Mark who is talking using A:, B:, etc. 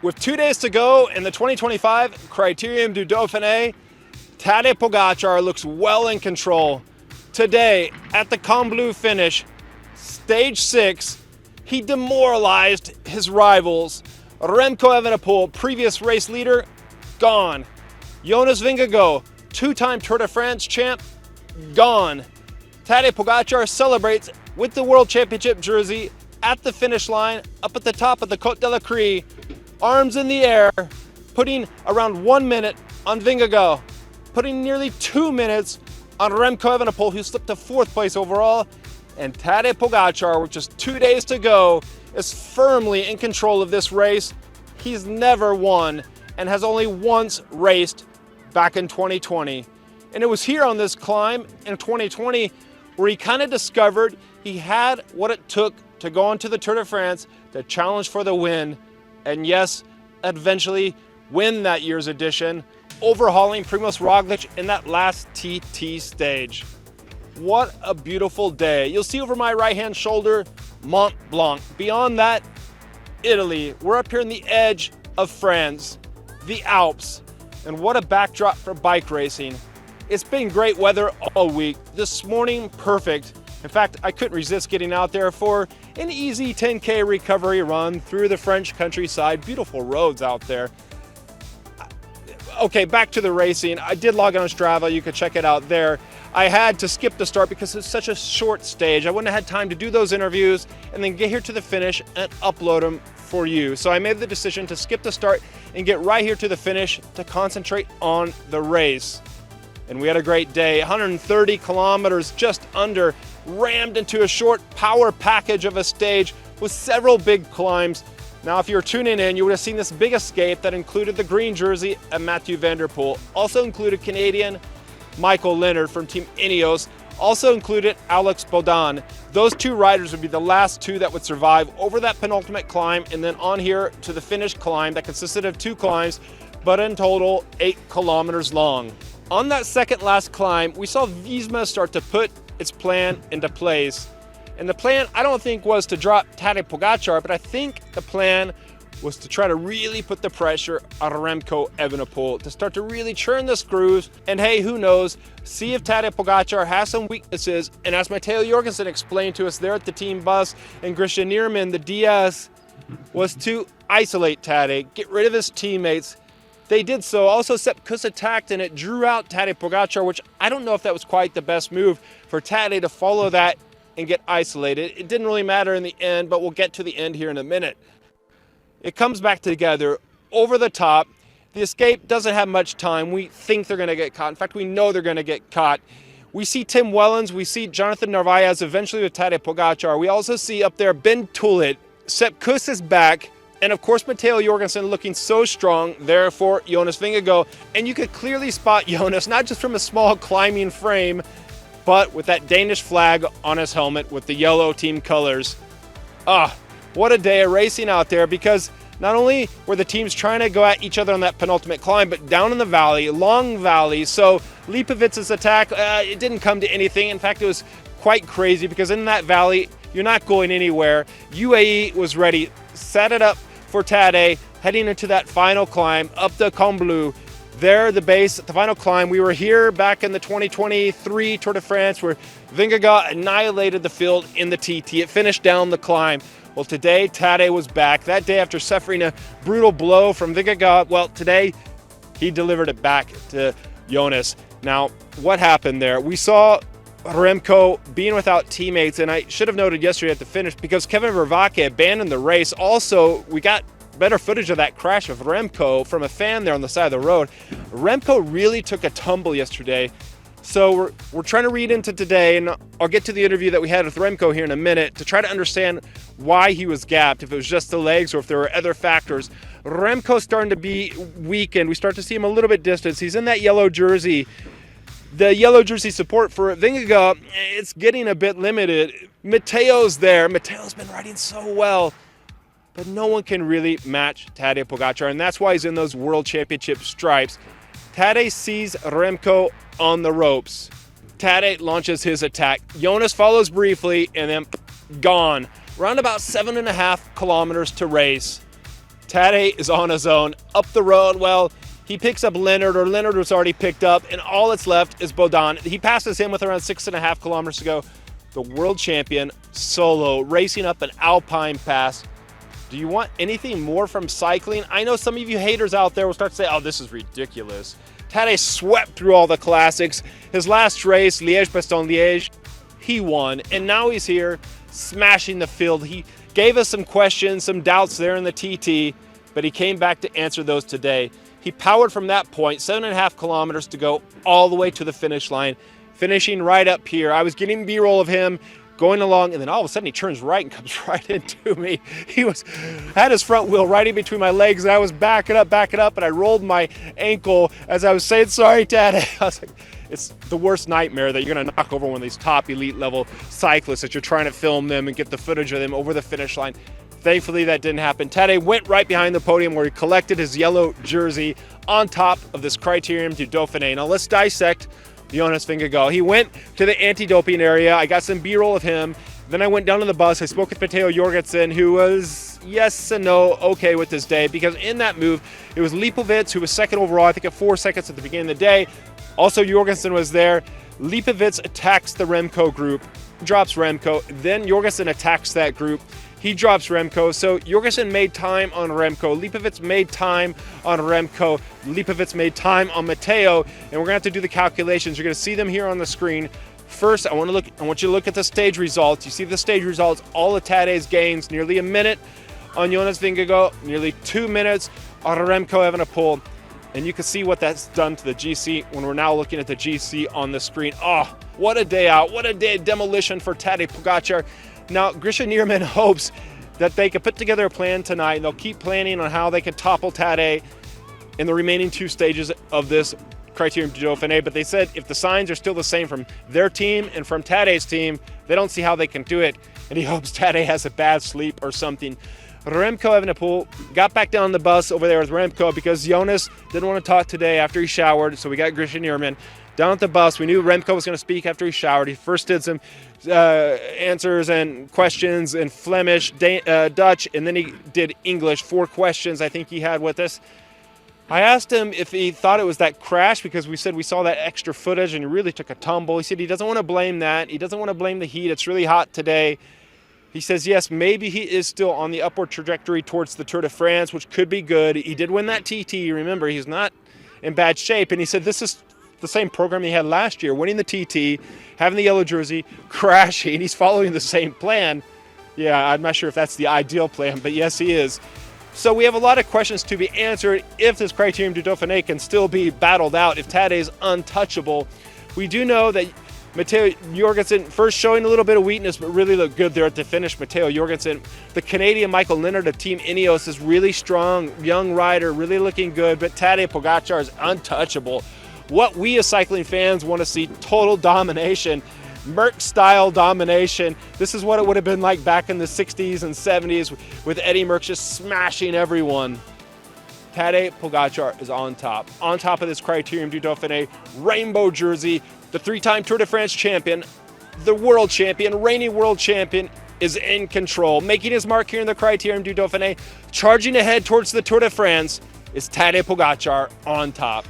A: With 2 days to go in the 2025 Critérium du Dauphiné, Tadej Pogacar looks well in control. Today, at the Combloux finish, stage 6, he demoralized his rivals. Remco Evenepoel, previous race leader, gone. Jonas Vingegaard, two-time Tour de France champ, gone. Tadej Pogacar celebrates with the World Championship jersey at the finish line, up at the top of the Côte de la Cree, arms in the air, putting around 1 minute on Vingegaard, putting nearly 2 minutes on Remco Evenepoel, who slipped to 4th place overall, and Tadej Pogacar, with just 2 days to go, is firmly in control of this race. He's never won and has only once raced back in 2020. And it was here on this climb in 2020 where he kind of discovered he had what it took to go onto the Tour de France to challenge for the win, and yes, eventually win that year's edition, overhauling Primož Roglič in that last TT stage. What a beautiful day. You'll see over my right-hand shoulder, Mont Blanc. Beyond that, Italy. We're up here in the edge of France, the Alps, and what a backdrop for bike racing. It's been great weather all week. This morning, perfect. In fact, I couldn't resist getting out there for an easy 10K recovery run through the French countryside. Beautiful roads out there. Okay, back to the racing. I did log on Strava. You could check it out there. I had to skip the start because it's such a short stage. I wouldn't have had time to do those interviews and then get here to the finish and upload them for you. So I made the decision to skip the start and get right here to the finish to concentrate on the race. And we had a great day. 130 kilometers just under, rammed into a short power package of a stage with several big climbs. Now, if you were tuning in, you would have seen this big escape that included the green jersey of Mathieu van der Poel. Also included Canadian Michael Leonard from Team Ineos. Also included Alex Baudin. Those two riders would be the last two that would survive over that penultimate climb and then on here to the finish climb that consisted of 2 climbs, but in total 8 kilometers long. On that second last climb, we saw Visma start to put its plan into place. And the plan, I don't think, was to drop Tadej Pogacar, but I think the plan was to try to really put the pressure on Remco Evenepoel, to start to really churn the screws. And hey, who knows, see if Tadej Pogacar has some weaknesses. And as Matteo Jorgensen explained to us there at the team bus, and Christian Nierman, the DS, was to isolate Tadej, get rid of his teammates. They did so. Also, Sepp Kuss attacked and it drew out Tadej Pogacar, which I don't know if that was quite the best move for Tadej to follow that and get isolated. It didn't really matter in the end, but we'll get to the end here in a minute. It comes back together over the top. The escape doesn't have much time. We think they're going to get caught. In fact, we know they're going to get caught. We see Tim Wellens. We see Jonathan Narvaez eventually with Tadej Pogacar. We also see up there Ben Tullet. Sepp Kuss is back. And of course, Matteo Jorgensen looking so strong there for Jonas Vingegaard. And you could clearly spot Jonas, not just from a small climbing frame, but with that Danish flag on his helmet with the yellow team colors. What a day of racing out there, because not only were the teams trying to go at each other on that penultimate climb, but down in the valley, long valley. So Lipovic's attack, it didn't come to anything. In fact, it was quite crazy because in that valley, you're not going anywhere. UAE was ready, set it up for Tadej, heading into that final climb up the Combloux. There, the base, the final climb. We were here back in the 2023 Tour de France where Vingegaard annihilated the field in the TT. It finished down the climb. Well, today, Tadej was back. That day, after suffering a brutal blow from Vingegaard, well, today, he delivered it back to Jonas. Now, what happened there? We saw Remco being without teammates, and I should have noted yesterday at the finish because Kevin Vervaeke abandoned the race. Also, we got better footage of that crash of Remco from a fan there on the side of the road. Remco really took a tumble yesterday. So we're trying to read into today, and I'll get to the interview that we had with Remco here in a minute to try to understand why he was gapped, if it was just the legs or if there were other factors. Remco's starting to be weakened. We start to see him a little bit distant. He's in that yellow jersey. The yellow jersey support for Vingegaard, it's getting a bit limited. Matteo's there. Matteo's been riding so well, but no one can really match Tadej Pogacar, and that's why he's in those World Championship stripes. Tadej sees Remco on the ropes. Tadej launches his attack. Jonas follows briefly, and then gone. Around about 7.5 kilometers to race. Tadej is on his own, up the road. Well, he picks up Leonard, or Leonard was already picked up, and all that's left is Bodin. He passes him with around 6.5 kilometers to go. The world champion, solo, racing up an Alpine pass. Do you want anything more from cycling? I know some of you haters out there will start to say, oh, this is ridiculous. Tadej swept through all the classics. His last race, Liège-Bastogne-Liège, he won, and now he's here smashing the field. He gave us some questions, some doubts there in the TT, but he came back to answer those today. He powered from that point, 7.5 kilometers to go all the way to the finish line, finishing right up here. I was getting B-roll of him going along, and then all of a sudden he turns right and comes right into me. He had his front wheel right in between my legs, and I was backing up, and I rolled my ankle as I was saying, sorry, Tadej. I was like, it's the worst nightmare that you're going to knock over one of these top elite level cyclists that you're trying to film them and get the footage of them over the finish line. Thankfully, that didn't happen. Tadej went right behind the podium where he collected his yellow jersey on top of this Critérium du Dauphiné. Now let's dissect Jonas Vingegaard. He went to the anti-doping area. I got some B-roll of him. Then I went down to the bus. I spoke with Matteo Jorgensen, who was yes and no okay with this day, because in that move, it was Lipovitz, who was second overall, I think at 4 seconds at the beginning of the day. Also, Jorgensen was there. Lipovitz attacks the Remco group, drops Remco. Then Jorgensen attacks that group. He drops Remco. So Jorgensen made time on Remco. Lipovitz made time on Remco. Lipovitz made time on Matteo. And we're going to have to do the calculations. You're going to see them here on the screen. First, I want you to look at the stage results. You see the stage results, all of Tadej's gains, nearly a minute on Jonas Vingegaard, nearly 2 minutes on Remco Evenepoel. And you can see what that's done to the GC when we're now looking at the GC on the screen. Oh, what a day out. What a day of demolition for Tadej Pogacar. Now, Grisha Nierman hopes that they can put together a plan tonight, and they'll keep planning on how they can topple Tadej in the remaining 2 stages of this Critérium du Dauphiné. But they said if the signs are still the same from their team and from Tadej's team, they don't see how they can do it. And he hopes Tadej has a bad sleep or something. Remco Evenepoel got back down the bus over there with Remco because Jonas didn't want to talk today after he showered, so we got Grisha Nierman down at the bus. We knew Remco was going to speak after he showered. He first did some answers and questions in Flemish, Dutch, and then he did English. 4 questions I think he had with us. I asked him if he thought it was that crash, because we said we saw that extra footage and he really took a tumble. He said he doesn't want to blame that. He doesn't want to blame the heat. It's really hot today. He says, yes, maybe he is still on the upward trajectory towards the Tour de France, which could be good. He did win that TT. Remember, he's not in bad shape. And he said this is the same program he had last year, winning the TT, having the yellow jersey, crashing. He's following the same plan. Yeah, I'm not sure if that's the ideal plan, but yes, he is. So we have a lot of questions to be answered if this Critérium du Dauphiné can still be battled out, if Tadej is untouchable. We do know that Matteo Jorgensen first showing a little bit of weakness, but really looked good there at the finish. Matteo Jorgensen, the Canadian Michael Leonard of Team Ineos, is really strong, young rider, really looking good, but Tadej Pogacar is untouchable. What we as cycling fans want to see, total domination, Merckx-style domination. This is what it would have been like back in the 60s and 70s with Eddie Merckx just smashing everyone. Tadej Pogacar is on top of this Critérium du Dauphiné, rainbow jersey. The 3-time Tour de France champion, the world champion, reigning world champion, is in control. Making his mark here in the Critérium du Dauphiné, charging ahead towards the Tour de France, is Tadej Pogacar on top.